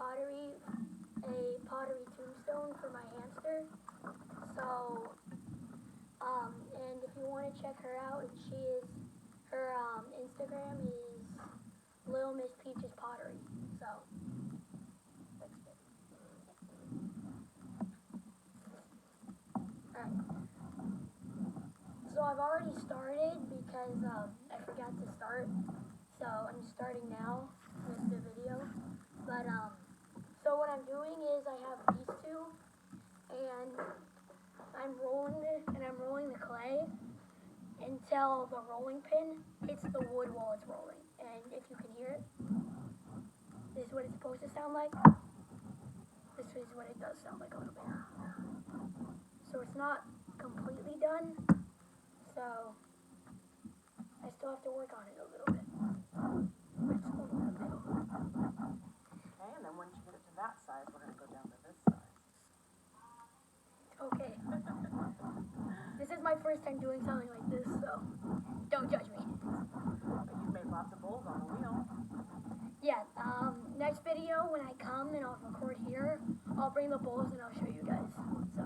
pottery tombstone for my hamster. So, and if you want to check her out, her Instagram is Little Miss Peach's Pottery. So, that's good. Alright. So I've already started because I forgot to start. So I'm starting now with the video. But so what I'm doing is I have these two, and I'm rolling the clay until the rolling pin hits the wood while it's rolling. And if you can hear it, this is what it's supposed to sound like. This is what it does sound like a little bit. So it's not completely done. So I still have to work on it a little bit. It's a little bit. Okay, and then once you get it to that size, we're going to go down to this size. Okay. This is my first time doing something like this, so don't judge me. But you've made lots of bowls on the wheel. Yeah, next video when I come and I'll record here, I'll bring the bowls and I'll show you guys. So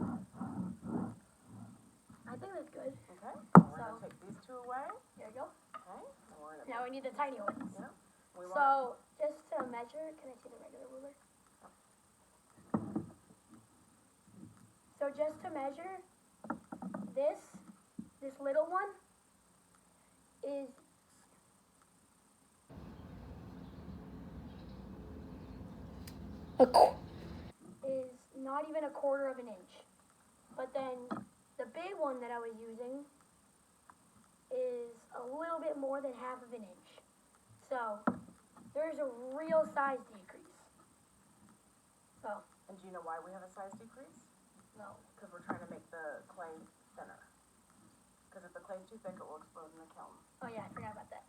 I think that's good. Okay, we're going to take these two away. There you go. Okay. Now we need the tiny ones. Yeah. So just to measure, can I see the regular ruler? So just to measure, this little one is not even 1/4 of an inch. But then the big one that I was using is a little bit more than 1/2 of an inch. So there's a real size decrease. So. And do you know why we have a size decrease? No. Because we're trying to make the clay thinner. Because if the clay's too thick, it will explode in the kiln. Oh yeah, I forgot about that.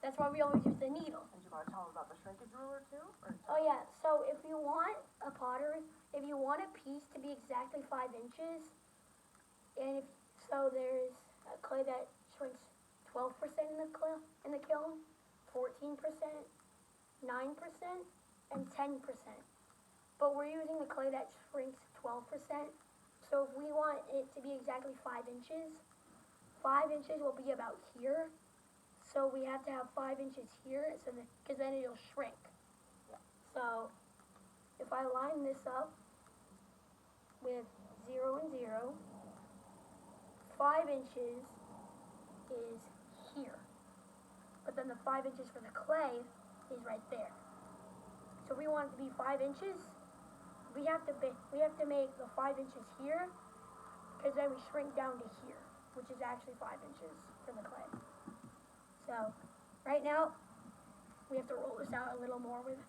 That's why we always use the needle. And do you want to tell them about the shrinkage ruler too? Oh yeah, so if you want if you want a piece to be exactly 5 inches, and there's a clay that shrinks 12% in the kiln, 14%, 9%, and 10%. But we're using the clay that shrinks 12%. So if we want it to be exactly 5 inches, 5 inches will be about here. So we have to have 5 inches here, because then it'll shrink. So if I line this up with 0 and 0, 5 inches is here. But then the 5 inches for the clay is right there. So we want it to be 5 inches. We have to make the 5 inches here, because then we shrink down to here, which is actually 5 inches for the clay. So right now we have to roll this out a little more with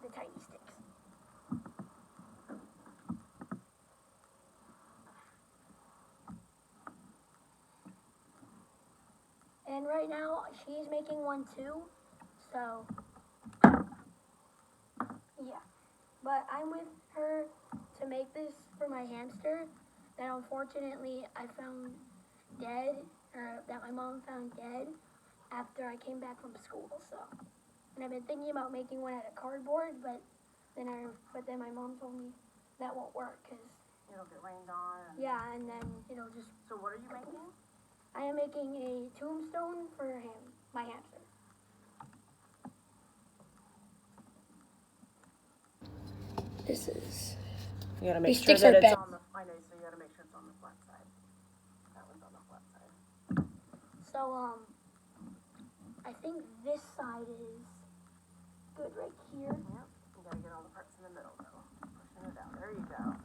the tiny sticks. And right now she's making one too, so yeah. But I'm with her to make this for my hamster that unfortunately I found dead, or that my mom found dead after I came back from school. So, and I've been thinking about making one out of cardboard, but then my mom told me that won't work because it'll get rained on. Yeah, and then it'll just. So what are you making? I am making a tombstone for my hamster. This is. You gotta make sure that it's on the. I know, so you gotta make sure it's on the flat side. That one's on the flat side. So I think this side is good right here. Yep. You gotta get all the parts in the middle though. Pushing it out. There you go.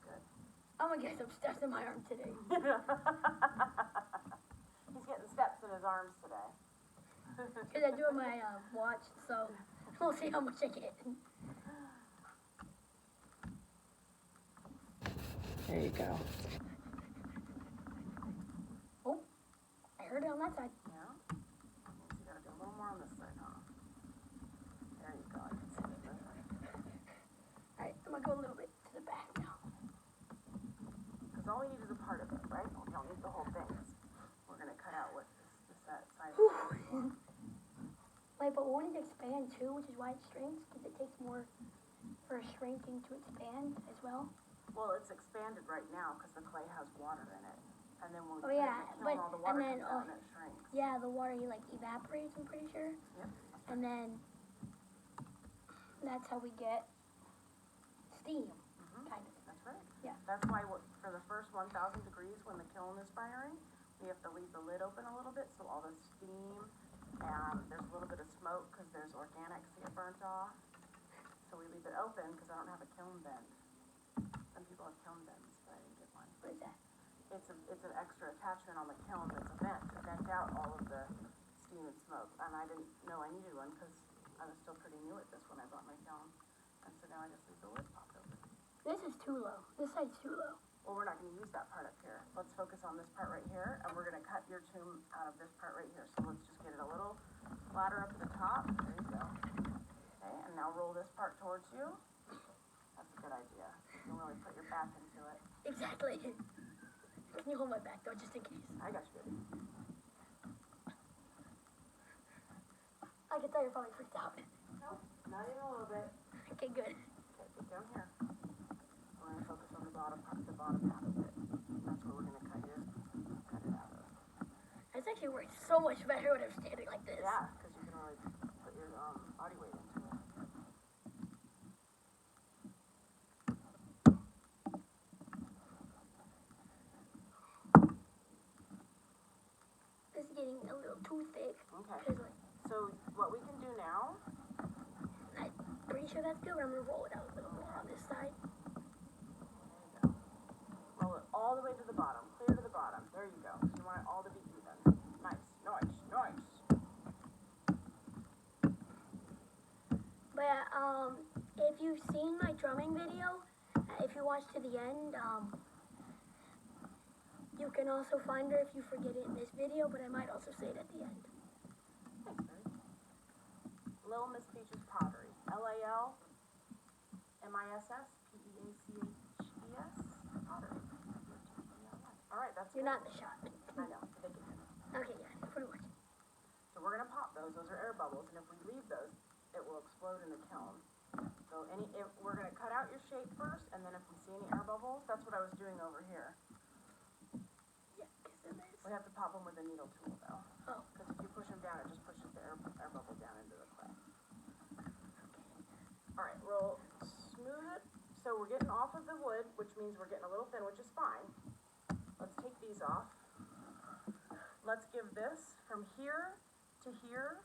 Good. I'm gonna get some steps in my arm today. He's getting steps in his arms today. Because I do it my watch, so we'll see how much I get. There you go. Oh, I heard it on that side. Yeah. So you gotta do a little more on this side, huh? There you go. I can see it there. Alright, I'm gonna go a little bit to the back now. Because all we need is a part of it, right? We don't need the whole thing. We're gonna cut out what this side is. clay, but we want it to expand too, which is why it shrinks, because it takes more for shrinking to expand as well. Well, it's expanded right now because the clay has water in it. And then when we Oh put yeah, it in the kiln, all the water comes out and it shrinks. Yeah, the water like evaporates, I'm pretty sure. Yep. And then that's how we get steam, kind of. That's right. Yeah. That's why for the first 1,000 degrees when the kiln is firing, we have to leave the lid open a little bit so all the steam and there's a little bit of smoke because there's organics that get burnt off. So we leave it open because I don't have a kiln vent. Some people have kiln vents, but I didn't get one. What is that? It's an extra attachment on the kiln that's a vent to vent out all of the steam and smoke. And I didn't know I needed one because I was still pretty new at this when I bought my kiln. And so now I just leave the lid popped open. This is too low. This side's too low. Well, we're not going to use that part up here. Let's focus on this part right here, and we're going to cut your tomb out of this part right here. So let's just get it a little flatter up at the top. There you go. Okay, and now roll this part towards you. That's a good idea. You can really put your back into it. Exactly. Can you hold my back though, just in case? I got you, baby. I can tell you're probably freaked out. Nope, not even a little bit. Okay, good. Okay, get down here. We're going to focus on the bottom half of it. That's where we're going to cut it out of. It's actually works so much better when I'm standing like this. Yeah, because you can really put your body weight into it. This is getting a little too thick. Okay. So what we can do now, I'm pretty sure that's good, but I'm going to roll it out a little more on this side. there you go. Roll it all the way to the bottom, clear to the bottom. There you go. So you want it all to be even. Nice. But if you've seen my drumming video, if you watch to the end, you can also find her if you forget it in this video, but I might also say it at the end. Thanks, Barry. Little Miss Peach's Pottery. LALMISSPEACHES Pottery. All right, that's You're good. not in the shot. I know. They can hear me. Okay, yeah, pretty much. So we're going to pop those. Those are air bubbles, and if we leave those, it will explode in the kiln. So we're going to cut out your shape first, and then if we see any air bubbles, that's what I was doing over here. Yeah, because of this. We have to pop them with a needle tool, though. Oh. Because if you push them down, it just pushes the air bubble down into the clay. All right, we'll smooth it. So we're getting off of the wood, which means we're getting a little thin, which is fine. Let's take these off. Let's give this from here to here,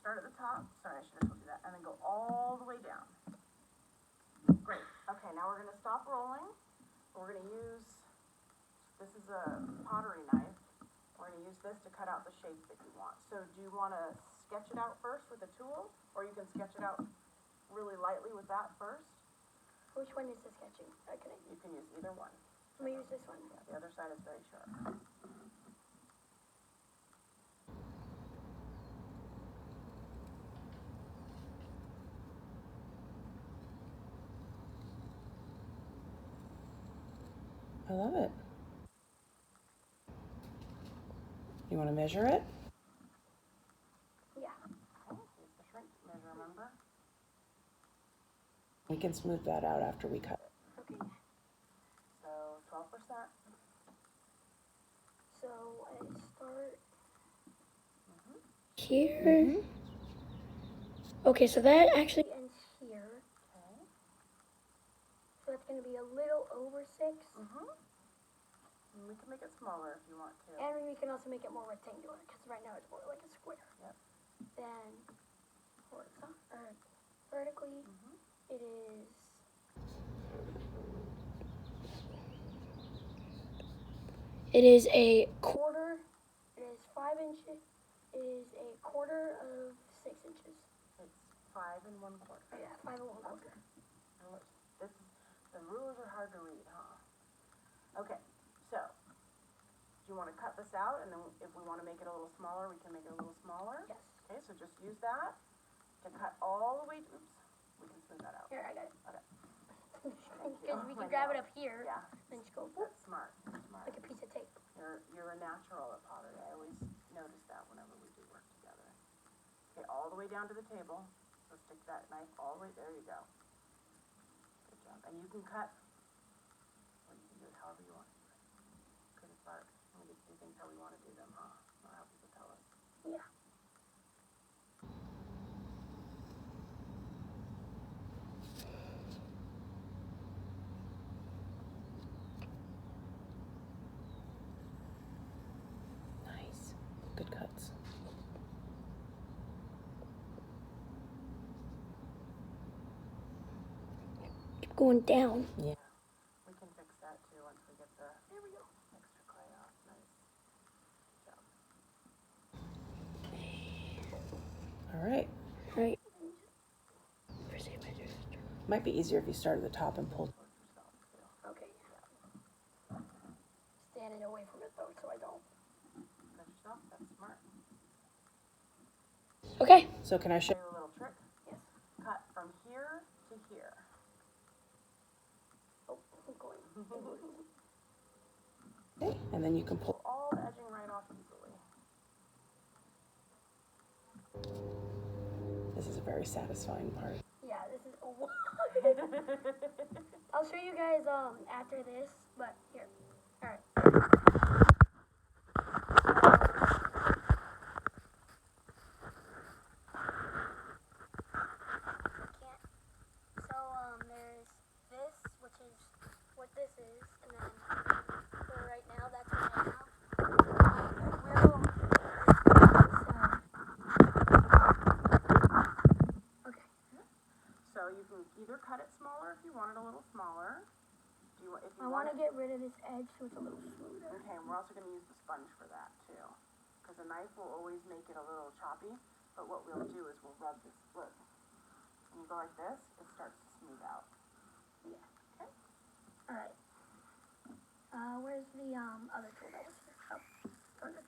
start at the top. Sorry, I should have told you that. And then go all the way down. Great. Okay, now we're going to stop rolling. We're going to use, this is a pottery knife. We're going to use this to cut out the shape that you want. So do you want to sketch it out first with a tool? Or you can sketch it out really lightly with that first? Which one is the sketching? Okay. You can use either one. I'm going to use this one. Yeah, the other side is very sharp. I love it. You want to measure it? Yeah. Okay, here's the shrink measure, remember? We can smooth that out after we cut it. Okay. So 12%. So I start here. Okay, so that actually ends here. Okay. So that's going to be a little over 6. And we can make it smaller if you want to. And we can also make it more rectangular, because right now it's more like a square. Yep. Then vertically, it is a quarter. It is 5 inches. It is a quarter of 6 inches. It's 5 1/4. Oh, yeah, 5 1/4. The rules are hard to read, huh? Okay, so do you want to cut this out, and then if we want to make it a little smaller, we can make it a little smaller? Yes. Okay, so just use that to cut all the way. Oops, we can smooth that out. Here, I got it. Okay. Because we can grab it up here. Yeah. Then just go whoop, That's smart. That's smart. like a piece of tape. You're a natural at pottery. I always notice that whenever we do work together. Okay, all the way down to the table. So stick that knife all the way, there you go. Good job. And you can cut, or you can do it however you want. Good as Bart. We get to do things how we want to do them, huh? Not how people tell us. Yeah. Nice. Good cuts. Keep going down. Yeah. We can fix that too once we get the There we go. extra clay off. Nice. Good job. All right. Right. Might be easier if you start at the top and pull. Towards yourself too. Okay. Standing away from it though, so I don't. Cut yourself. That's smart. Okay. So can I show? Do a little trick. Yes. Cut from here to here. Oh, I'm going. Okay. And then you can pull. All the edging right off easily. This is a very satisfying part. Yeah, this is. I'll show you guys after this, but here. All right. So there's this, which is what this is, and then for right now, that's what I have. Okay. So you can either cut it smaller if you want it a little smaller. Do you, if you I want to get rid of this edge so it's a little smoother. Okay, and we're also going to use the sponge for that too. Because a knife will always make it a little choppy, but what we'll do is we'll rub this, look. When you go like this, it starts to smooth out. Yeah. Okay. All right. Where's the other tool that was here? Oh, over there.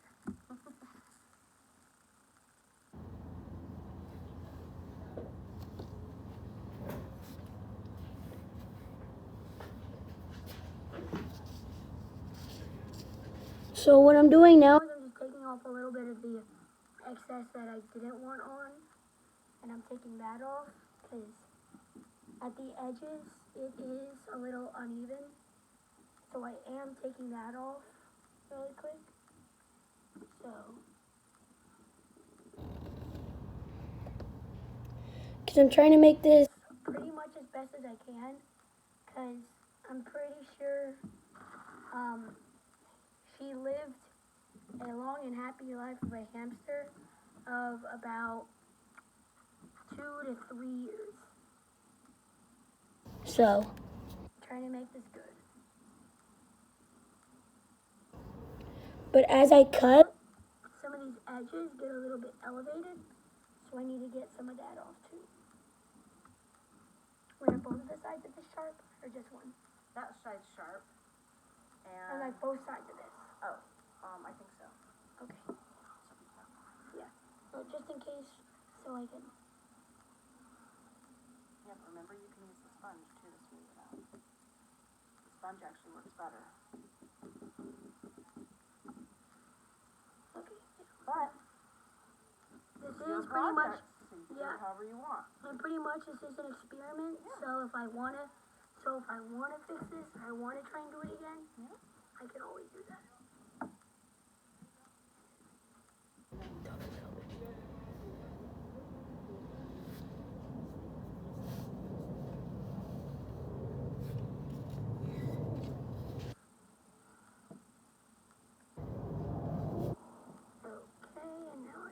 So what I'm doing now is I'm just taking off a little bit of the excess that I didn't want on, and I'm taking that off because at the edges it is a little uneven. So I am taking that off really quick. So, because I'm trying to make this pretty much as best as I can, because I'm pretty sure she lived a long and happy life of a hamster of about 2 to 3 years. So, trying to make this good. But as I cut, some of these edges get a little bit elevated, so I need to get some of that off too. Were both of the sides of this sharp, or just one? That side's sharp. Or And, like both sides of this? oh, I think so. Okay. So be careful. Yeah. So just in case, so I can. Yeah, but remember you can use the sponge too to smooth it out. The sponge actually works better. Okay. But This it's your is pretty much. project, so you can do Yeah. it however you want. And pretty much this is an experiment. So if I wanna fix this, I wanna try and do it again, I can always do that. Okay, and now I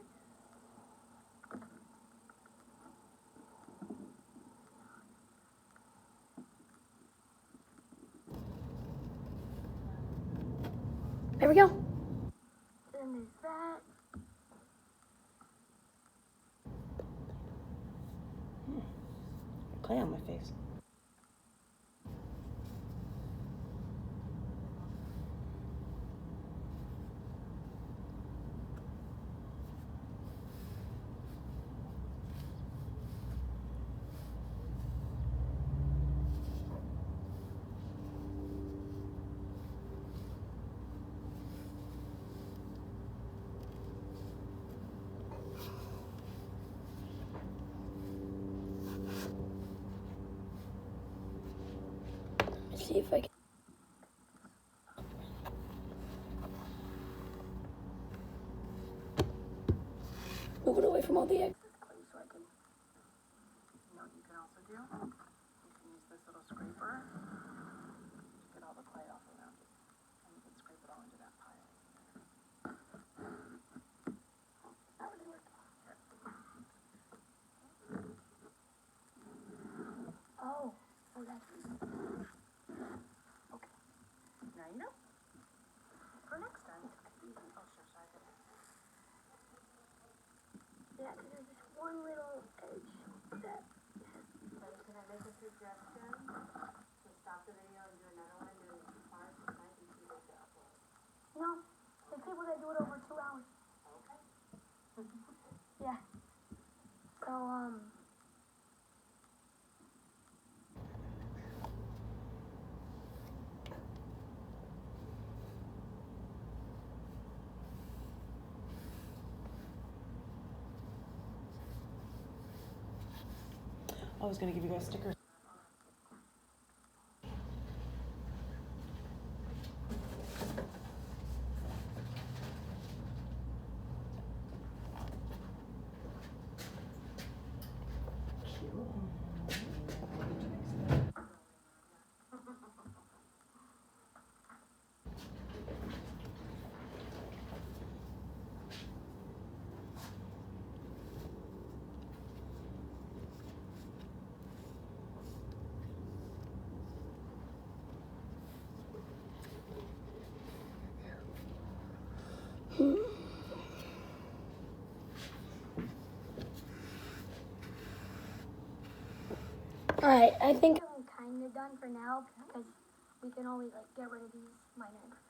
there we go. Then there's that. Clay on my face. see if I can. Move it away from all the eggs. So I can. You know what you can also do? You can use this little scraper to get all the clay off around it. And you can scrape it all into that pile. Not really working. Oh, that's okay. Now you know. For next time. Oh, sure, sorry. Yeah, there's this one little edge that. Can I make a suggestion? To stop the video and do another one, do it in two parts, it might be too late to upload. No, there's people that do it over 2 hours. Okay. Yeah. So, I was gonna give you guys stickers. alright, I think I'm kind of done for now because we can always like get rid of these minor imperfections.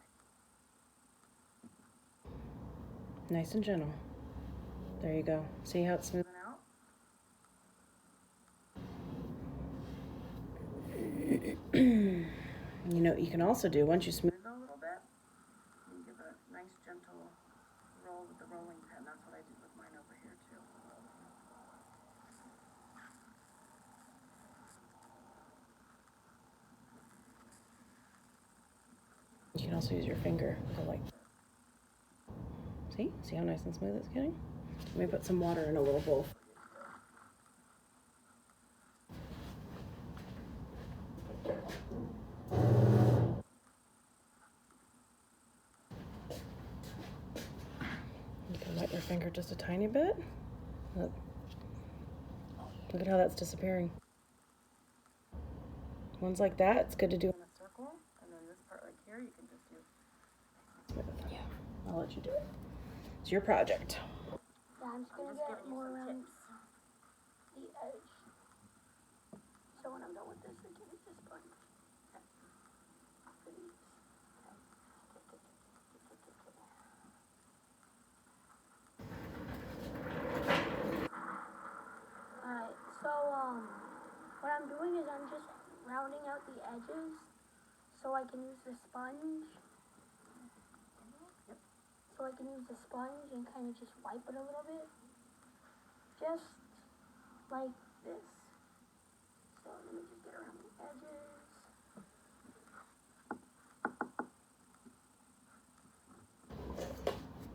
Nice and gentle. There you go. See how it's smooth? Out. You know what you can also do once you smooth. A little bit. You give a nice gentle roll with the rolling pin. That's what I did with mine over here too. You can also use your finger to like. See? See how nice and smooth it's getting? Let me put some water in a little bowl. You can wet your finger just a tiny bit. Look. Look at how that's disappearing. Ones like that, it's good to do. In a circle, and then this part right here, you can just do. Yeah, I'll let you do it. It's your project. Yeah, I'm just gonna get more around the edge. So when I'm done with this, I can use this sponge. Alright, so what I'm doing is I'm just rounding out the edges so I can use the sponge. So I can use the sponge and kind of just wipe it a little bit. Just like this. So let me just get around the edges.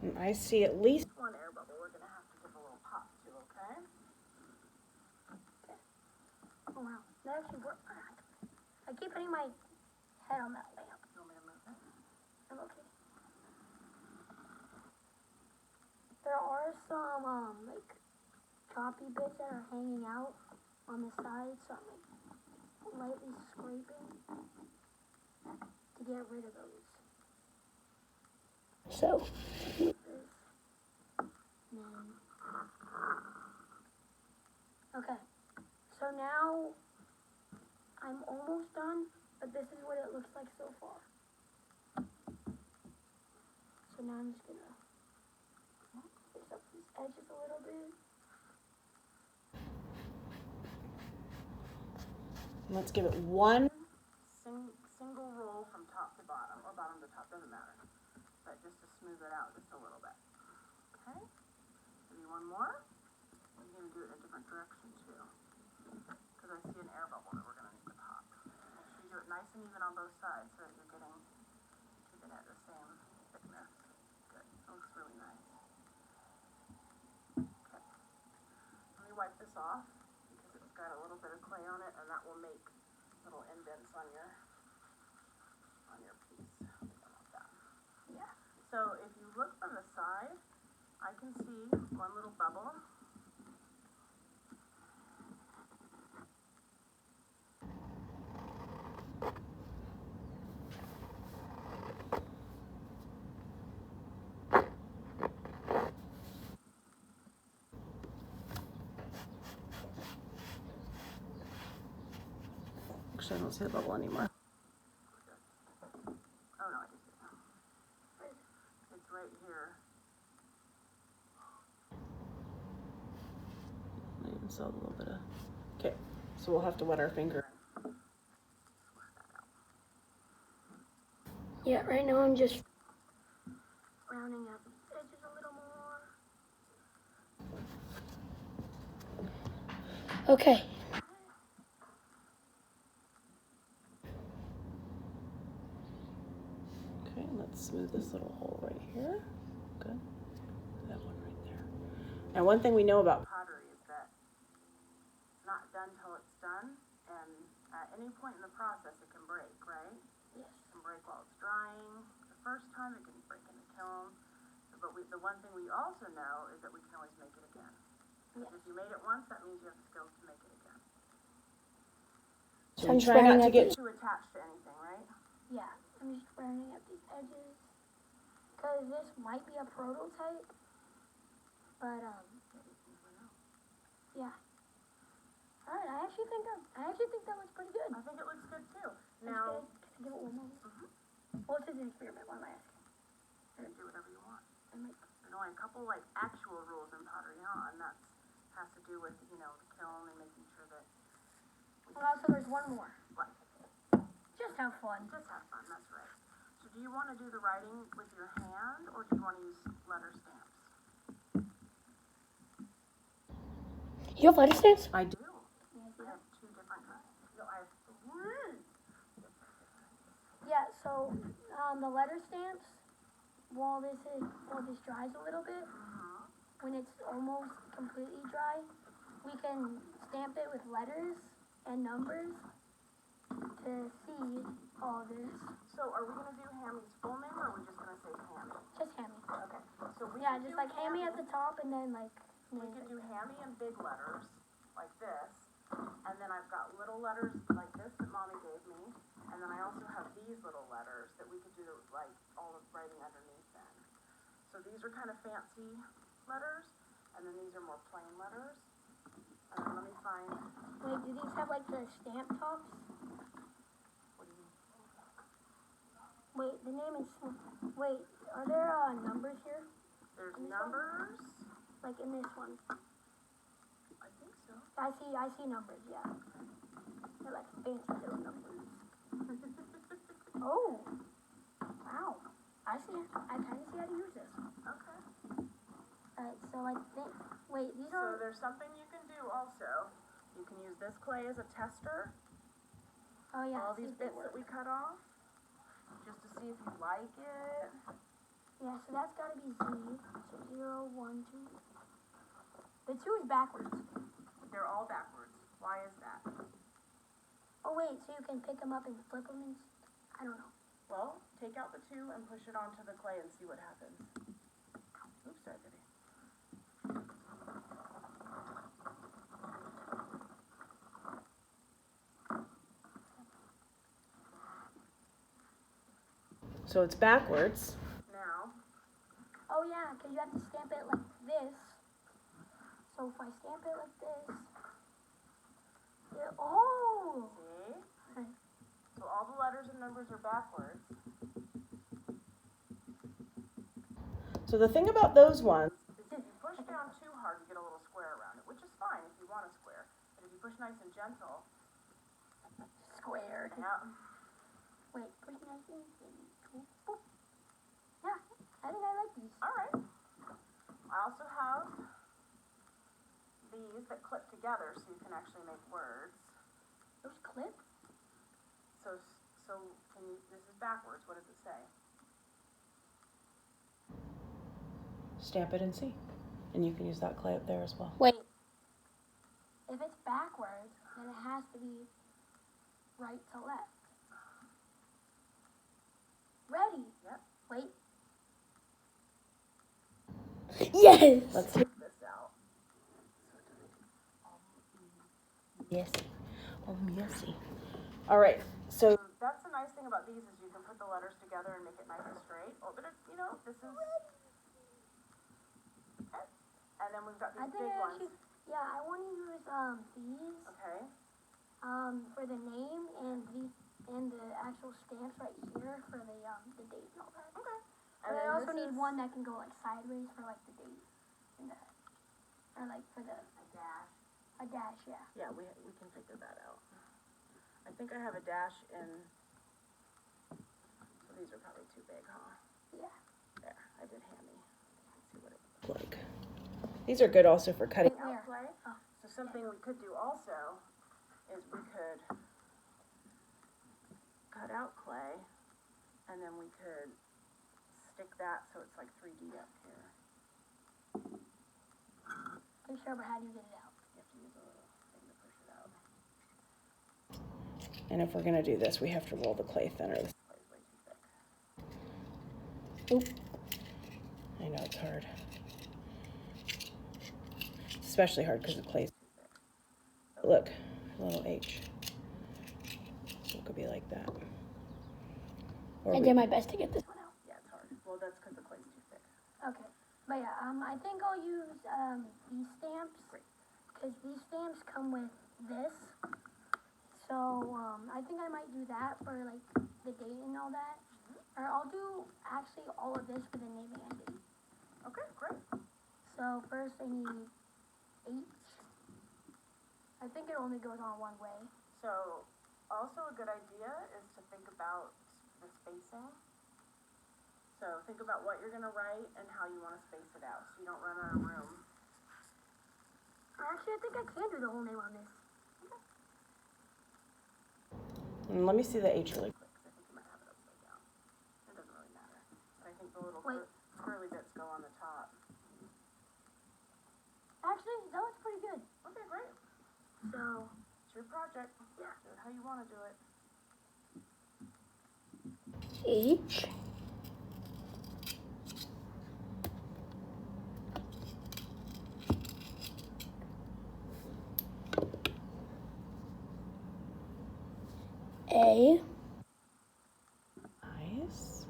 And I see at least One air bubble. We're gonna have to give a little pop to, okay? Okay. Oh wow, that actually worked. I keep hitting my head on that lamp. You want me to move it? I'm okay. There are some like choppy bits that are hanging out on the side, so I'm like lightly scraping to get rid of those. So, then, okay. So now I'm almost done, but this is what it looks like so far. So now I'm just gonna fix up these edges a little bit. let's give it one. Single roll from top to bottom, or bottom to top, doesn't matter. But just to smooth it out just a little bit. Okay? Maybe one more. We're gonna do it in a different direction too. Because I see an air bubble that we're gonna need to pop. Make sure you do it nice and even on both sides so that you're keeping it the same thickness. Good, it looks really nice. Okay, let me wipe this off because it's got a little bit of clay on it, and that will make little indents on your piece. We don't want that. Yeah. So if you look from the side, I can see one little bubble. Actually, I don't see the bubble anymore. Oh no, I do see it now. It's right here. I even saw a little bit of. Okay, so we'll have to wet our finger. Yeah, right now I'm just rounding out the edges a little more. Okay. Okay, let's smooth this little hole right here. Good. That one right there. Now, one thing we know about Pottery is that it's not done till it's done, and at any point in the process it can break, right? Yes. It can break while it's drying. The first time it can break in the kiln. But the one thing we also know is that we can always make it again. Yes. If you made it once, that means you have the skills to make it again. So I'm we just try not to rounding get. up To attach to anything, right? Yeah, I'm just rounding up these edges. Because this might be a prototype. But, yeah. Alright, I actually think that looks pretty good. I think it looks good too. Can Now, I give it one more? Well, this is an experiment, what am I asking? you can do whatever you want. I'm like, There's only a couple like actual rules in pottery, huh? And that has to do with, you know, the kiln and making sure that and also there's one more. What? Just have fun. Just have fun, that's right. So do you want to do the writing with your hand, or do you want to use letter stamps? You have letter stamps? I do. I have two different kinds. No, I have three. Yeah, so the letter stamps, while this dries a little bit, when it's almost completely dry, we can stamp it with letters and numbers to see all this. So are we gonna do Hammy's full name, or are we just gonna say Hammy? Just Hammy. Okay. So we Yeah, could just do like Hammy at the top and then like We name could it. do Hammy in big letters, like this, and then I've got little letters like this that Mommy gave me, and then I also have these little letters that we could do like all the writing underneath then. So these are kind of fancy letters, and then these are more plain letters. And then let me find, Wait, do these have like the stamp tops? what do you mean? Wait, the name is. Wait, are there numbers here? There's In this one? numbers, Like in this one? I think so. I see numbers. Yeah. They're like fancy little numbers. Oh. Wow. I see. I kind of see how to use this. Okay. Alright, so I think. Wait, these So are. there's something you can do also. You can use this clay as a tester. Oh yeah. All see these if they bits that work. we cut off, just to see if you like it. Yeah, so that's gotta be Z. So 0, 1, 2. The 2 is backwards. They're all backwards. Why is that? Oh wait, so you can pick them up and flip them and. I don't know. Well, take out the 2 and push it onto the clay and see what happens. Oops, sorry, baby. So it's backwards. Now, Oh yeah, because you have to stamp it like this. So if I stamp it like this. Oh! see? Okay. So all the letters and numbers are backwards. So the thing about those ones, Is if you push down too hard, you get a little square around it, which is fine if you want a square. But if you push nice and gentle, Squared. yeah. Wait, push nice and boop. Yeah, I think I like these. All right. I also have these that clip together so you can actually make words. Those clip? So so can you, this is backwards, what does it say? Stamp it and see. And you can use that clay up there as well. Wait. If it's backwards, then it has to be right to left. Ready? Yep. Wait. Yes! Let's Take this out. yes. Oh, messy. All right. So That's the nice thing about these is you can put the letters together and make it nice and straight. Oh, but it, you know, this is. Okay. And then we've got I these think big I ones. actually, yeah, I want to use these Okay. for the name and the actual stamps right here for the date and all that. Okay. But I also need one that can go like sideways for like the date and the, or like for the a dash, yeah. Yeah, we can figure that out. I think I have a dash in. So these are probably too big, huh? Yeah. There, I did Hammy. Let's see what it looks like these are good also for cutting. Where? out clay. Oh. So something we could do also is we could cut out clay, and then we could stick that so it's like 3D up here. Are you sure, but how do you get it out? You have to use a little thing to push it out. And if we're gonna do this, we have to roll the clay thinner. This clay's way too thick. Oop. I know it's hard. Especially hard because the clay's too thick. Look, a little H. So it could be like that. Or I did my best to get this one out. Yeah, it's hard. Well, that's because the clay's too thick. Okay. But yeah, I think I'll use these stamps. Great. Because these stamps come with this. So I think I might do that for like the date and all that. Or I'll do actually all of this for the name and date. Okay, great. So first I need H. I think it only goes on one way. So, also a good idea is to think about the spacing. So think about what you're gonna write and how you wanna space it out, so you don't run out of room. Actually, I think I can do the whole name on this. And let me see the H really quick. I think you might have it upside down. It doesn't really matter. But I think the little Wait. curly bits go on the top. Actually, that looks pretty good. Okay, great. So, It's your project. Yeah. Do it how you wanna do it. H. A. Nice.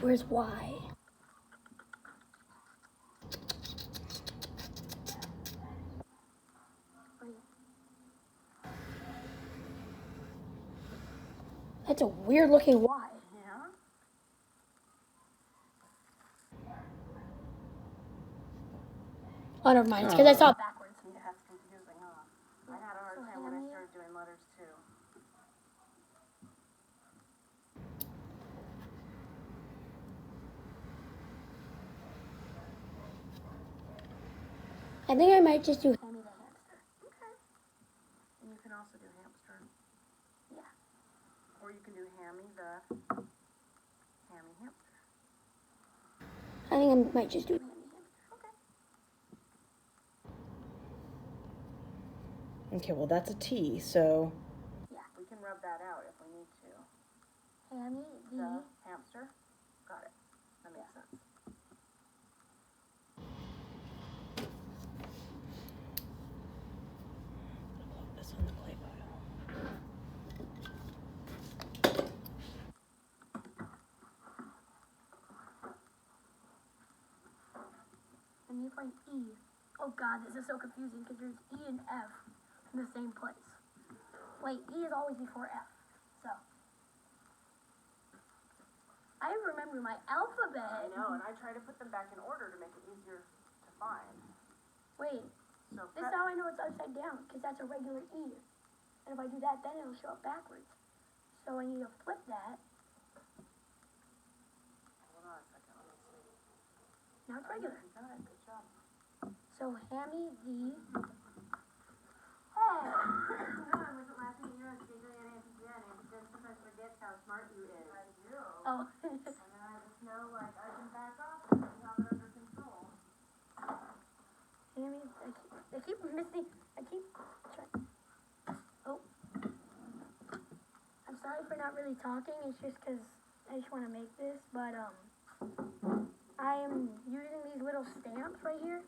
Where's Y? That's a weird looking Y. Yeah? Oh, never mind. It's because I saw it backwards. Yeah, it's confusing, huh? I had a hard So time when I Hammy. started doing letters too. I think I might just do Hammy the hamster. Okay. And you can also do hamster. Yeah. Or you can do Hammy the Hammy hamster. I think I might just do Hammy hamster. Okay. Okay, well that's a T, so We can rub that out if we need to. Hammy The the. hamster? Got it. That makes sense. plug this on the clay pile. And you find E. Oh God, this is so confusing because there's E and F in the same place. Wait, E is always before F. So I remember my alphabet. I know, and I try to put them back in order to make it easier to find. Wait, So this is how I know it's upside down, because that's a regular E. And if I do that, then it'll show up backwards. So I need to flip that. hold on a second, let me see. Now it's regular. You got it, good job. So Hammy the. Hey! No, I wasn't laughing at you, I was giggling at Auntie Jen. Auntie Jen sometimes forgets how smart you is. I do. Oh. And then I just know, like, I can back off and you have it under control. Hammy, I keep missing. I keep trying. Oh. I'm sorry for not really talking. It's just because I just want to make this. But I am using these little stamps right here.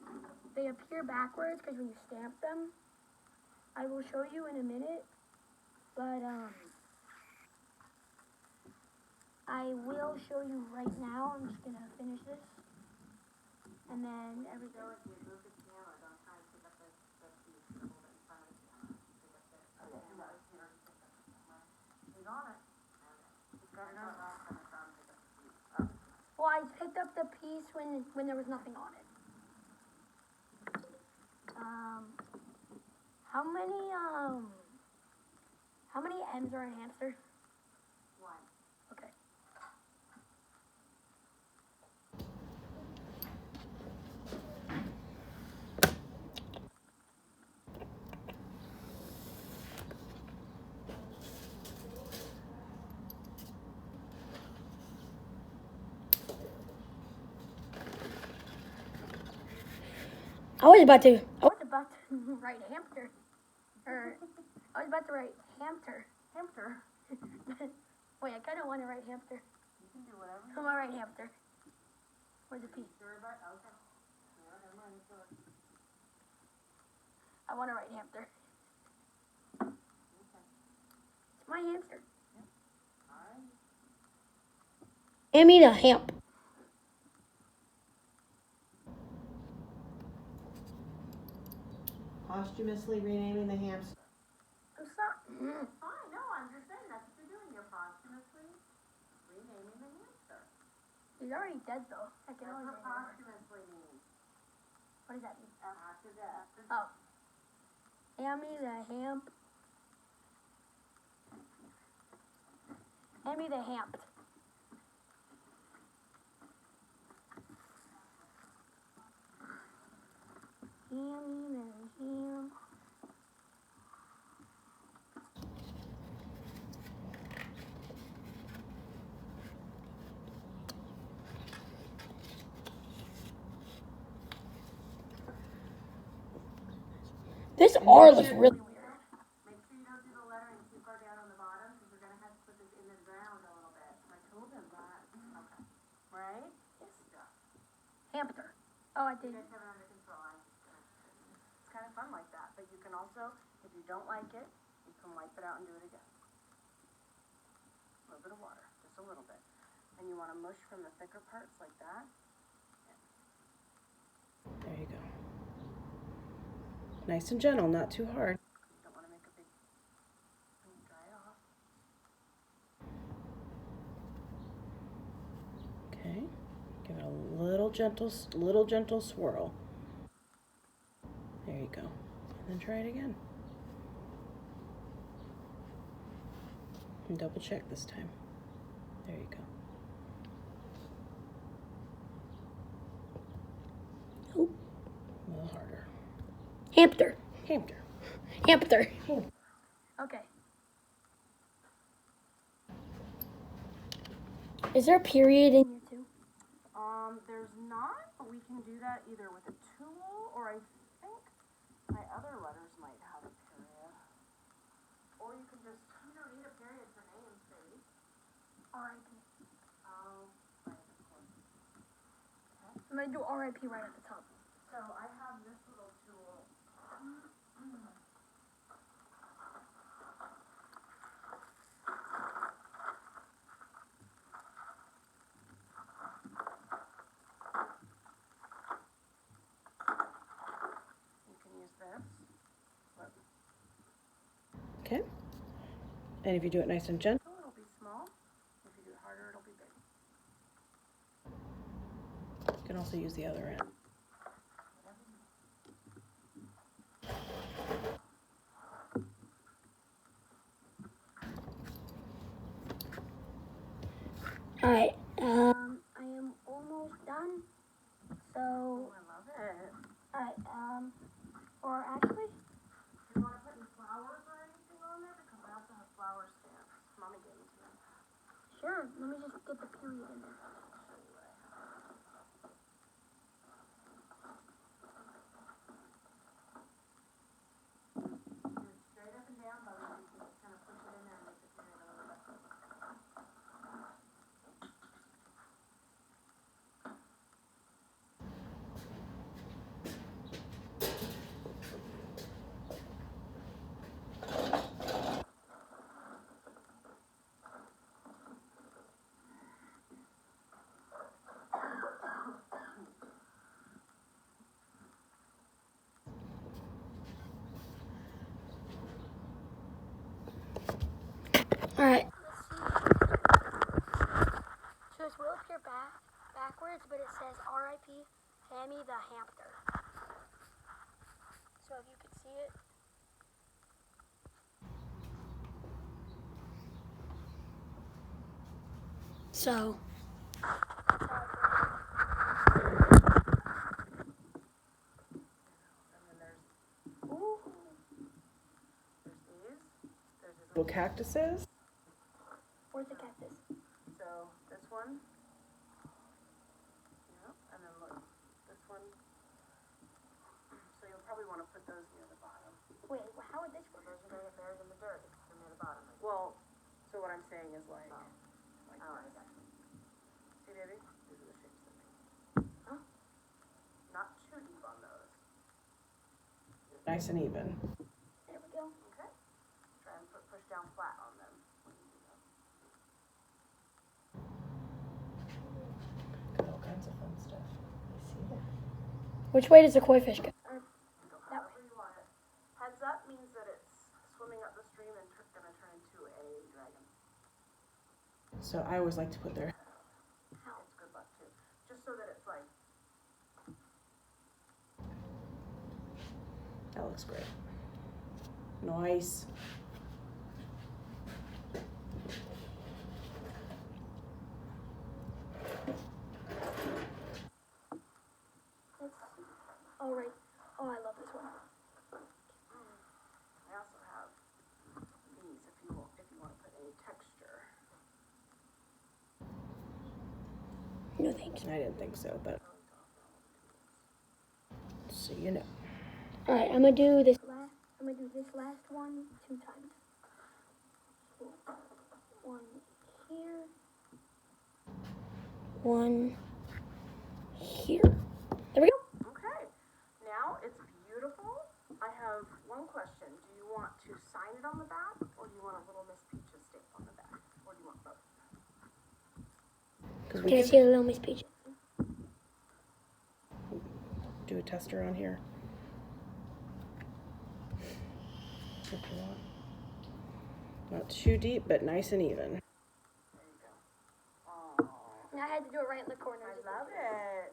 They appear backwards because when you stamp them, I will show you in a minute. But I will show you right now. I'm just gonna finish this, and then everything. So if you move the camera, don't try and pick up the piece and hold it in front of the camera. Pick up the camera. He's on it. He's got it on. Well, I picked up the piece when there was nothing on it. How many M's are in hamster? 1. Okay. I was about to write hamster. I was about to write hamter. Hampter. Wait, I kind of want to write hamster. You can do whatever. I'm gonna write hamster. Where's the P? Sure about, okay. No, never mind, it's good. I want to write hamster. Okay. It's my hamster. Alright. Hammy the hamp. Posthumously renaming the hamster. I'm sorry. Fine, no, I'm just saying, that's what you're doing, you're posthumously renaming the hamster. He's already dead though. I can That's always what say that. posthumously means. What does that mean? After death. Oh. Hammy the hamp. Hammy the hamp. Hammy the hamp. This R looks really weird. Make sure you don't do the lettering too far down on the bottom, because we're gonna have to put this in the ground a little bit. I told him that. Okay. Right? Yes. Hamster. Oh, I You did. guys have it under control, It's kind of fun like that, but you can also, if you don't like it, you can wipe it out and do it again. A little bit of water, just a little bit. And you want to mush from the thicker parts like that. There you go. Nice and gentle, not too hard. You don't want to make a big, and you dry it off. Okay. Give it a little gentle swirl. There you go. And then try it again. And double check this time. There you go. Oh. A little harder. Hamster. Hamster. Hamster. Okay. Is there a period in here too? There's not, but we can do that either with a tool, or I think my other letters might have a period. Or you can just, you don't need a period for names, baby. R.I.P. Oh, right, of course. I'm gonna do R.I.P. right at the top. so I have this little tool. You can use this. But Okay. And if you do it nice and gentle, it'll be small. If you do it harder, it'll be big. also use the other end. Alright, I am almost done. So, Oh, I love it. alright, or actually, Do you want to put any flowers or anything on there? Because I also have flower stamps. Mommy gave them to me. sure, let me just get the period in there. Straight up and down, but you can kind of push it in there and make the period a little bit. Alright, so it's will appear backwards, but it says R.I.P Hammy the Hampter. So if you could see it. So. And then there's Ooh. these. There's these Little cactuses. Where's the cactus? So this one. Yep. And then look, this one. So you'll probably want to put those near the bottom. Wait, how would this So work? those are going to get buried in the dirt. They're near the bottom. Well, so what I'm saying is like Oh, I this. got you. See, baby? These are the shapes that make. Huh? Not too deep on those. Nice and even. There we go. Okay. Try and push down flat on them when you do that. Got all kinds of fun stuff. You see that? Which way does the koi fish go? Go however you want it. Heads up means that it's swimming up the stream and gonna turn into a dragon. So I always like to put their It's good luck too. Just so that it's like, that looks great. Nice. Oh, right. Oh, I love this one. I also have these if you want to put any texture. No thanks. I didn't think so, but so you know. Alright, I'm gonna do this last one 2 times. So, one here. One here. There we go. Okay. Now it's beautiful. I have one question. Do you want to sign it on the back or do you want a little Miss Peaches stamp on the back? Or do you want both? Because we Can I can see a little Miss Peach? do a tester on here. If you want. Not too deep, but nice and even. There you go. Oh, I had to do it right in the corner. I love it.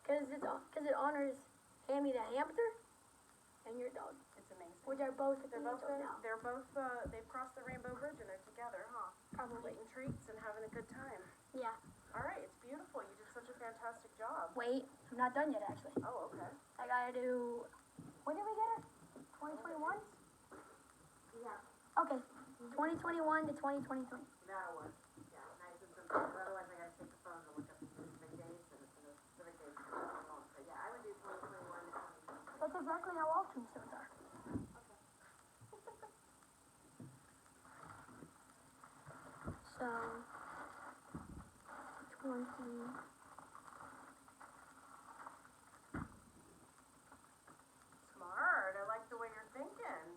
Because it honors Hammy the Hamster and your dog, It's amazing. which are both They're both, they've crossed the rainbow bridge and they're together, huh? probably. Eating treats and having a good time. Yeah. All right, it's beautiful. You did such a fantastic job. Wait, I'm not done yet actually. Oh, okay. I gotta do. When did we get her? 2021? Yeah, Okay. 2021 to 2023. that'll work. Yeah, nice and simple. Otherwise, I gotta take the phone and look up the specific dates and the specific dates. So yeah, I would do 2021 to 2023. That's exactly how all tombstones are. So 20. Smart. I like the way you're thinking.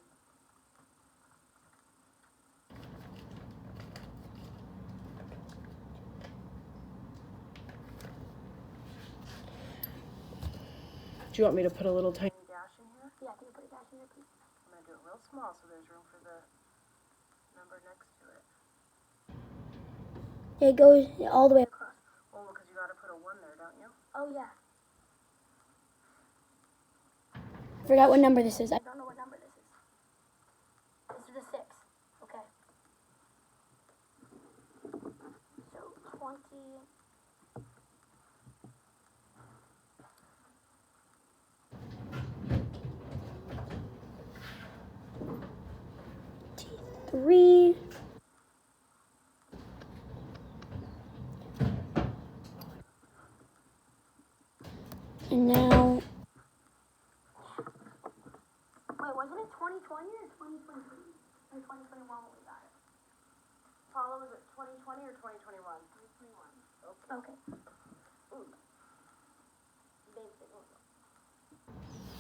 Do you want me to put a little tiny? Any dash in here? Yeah, can you put a dash in there, please? I'm gonna do it real small so there's room for the number next to it. It goes all the way across. Oh, because you gotta put a 1 there, don't you? Oh yeah. forgot what number this is. I don't know what number this is. This is the 6. Okay. So 20. Three. And now. Wait, wasn't it 2020 or 2023? Or 2021 when we got it? Paula, was it 2020 or 2021? 2021. Okay. Ooh.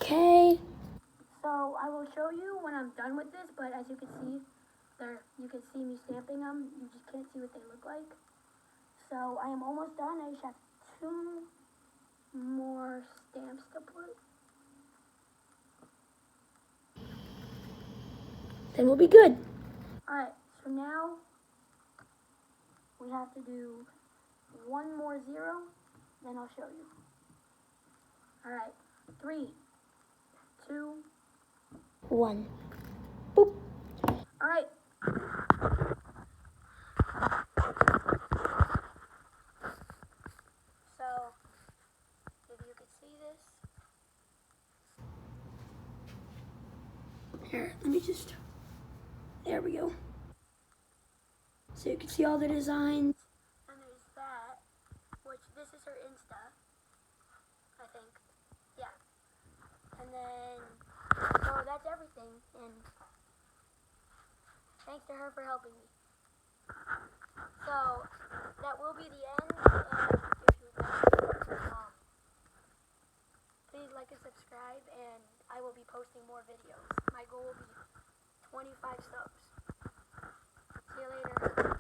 Okay. So I will show you when I'm done with this, but as you can see, you can see me stamping them. You just can't see what they look like. So I am almost done. I just have 2 more stamps to put. Then we'll be good. Alright, so now we have to do 1 more 0, then I'll show you. Alright, 3, 2, 1. Boop. Alright. So, if you could see this. Here, let me just. There we go. So you can see all the designs. And there's that, which this is her Insta, I think. Yeah. And then, so that's everything. And thanks to her for helping me. So, that will be the end. And if you like, please like and subscribe, and I will be posting more videos. My goal will be 25 subs. See you later.